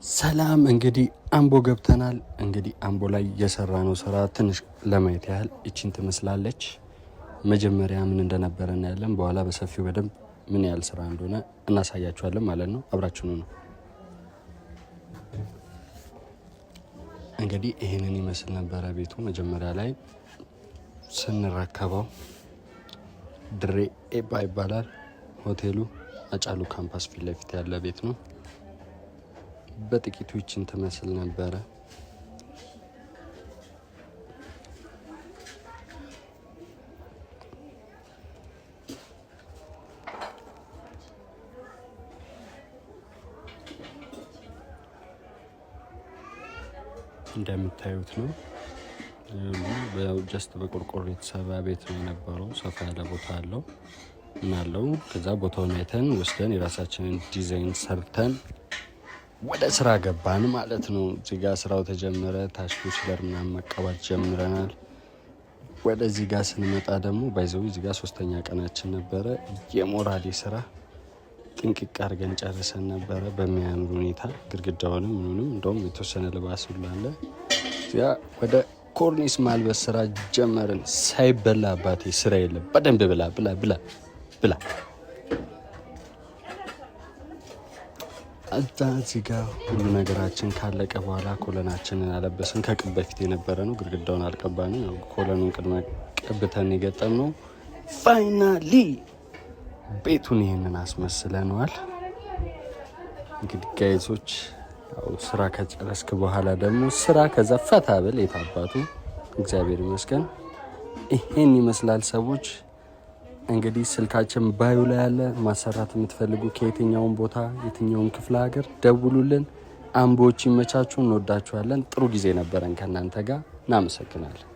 ሰላም እንግዲህ አምቦ ገብተናል። እንግዲህ አምቦ ላይ የሰራነው ስራ ትንሽ ለማየት ያህል እቺን ትመስላለች። መጀመሪያ ምን እንደነበረ እናያለን። በኋላ በሰፊው በደንብ ምን ያህል ስራ እንደሆነ እናሳያችኋለን ማለት ነው። አብራችሁኑ ነው። እንግዲህ ይሄንን ይመስል ነበረ ቤቱ መጀመሪያ ላይ ስንረከበው። ድሬ ኤባ ይባላል ሆቴሉ። አጫሉ ካምፓስ ፊት ለፊት ያለ ቤት ነው። በጥቂቱ ይችን ትመስል ነበረ። እንደምታዩት ነው። ጀስት በቆርቆሮ የተሰራ ቤት ነው የነበረው። ሰፋ ያለ ቦታ አለው እናለው። ከዛ ቦታውን አይተን ወስደን የራሳችንን ዲዛይን ሰርተን ወደ ስራ ገባን ማለት ነው። እዚህ ጋር ስራው ተጀመረ። ታች ፍሎር ምናምን መቀባት ጀምረናል። ወደዚህ ጋር ስንመጣ ደግሞ ባይዘው እዚህ ጋር 3ኛ ቀናችን ነበረ። የሞራሌ ስራ ጥንቅቅ አድርገን ጨርሰን ነበረ በሚያምር ሁኔታ። ግድግዳውንም ምኑንም እንደውም የተወሰነ ልባስ ሁሉ አለ። እዚያ ወደ ኮርኒስ ማልበስ ስራ ጀመርን። ሳይበላ አባቴ ስራ የለም። በደንብ ብላ ብላ ብላ ብላ። እዚህ ጋር ሁሉ ነገራችን ካለቀ በኋላ ኮለናችንን አለበስን። ከቅብ በፊት የነበረ ነው። ግድግዳውን አልቀባንም። ኮለኑን ቅድመ ቀብተን የገጠም ነው። ፋይናሊ ቤቱን ይህንን አስመስለነዋል። እንግዲህ ጋይሶች ስራ ከጨረስክ በኋላ ደግሞ ስራ ከዛ ፈታ ብል የታባቱ እግዚአብሔር ይመስገን። ይሄን ይመስላል ሰዎች። እንግዲህ ስልካችን ባዩ ላይ ያለ። ማሰራት የምትፈልጉ ከየትኛውም ቦታ የትኛውም ክፍለ ሀገር ደውሉልን። አምቦች ይመቻችሁ። እንወዳችኋለን። ጥሩ ጊዜ ነበረን ከእናንተ ጋር። እናመሰግናለን።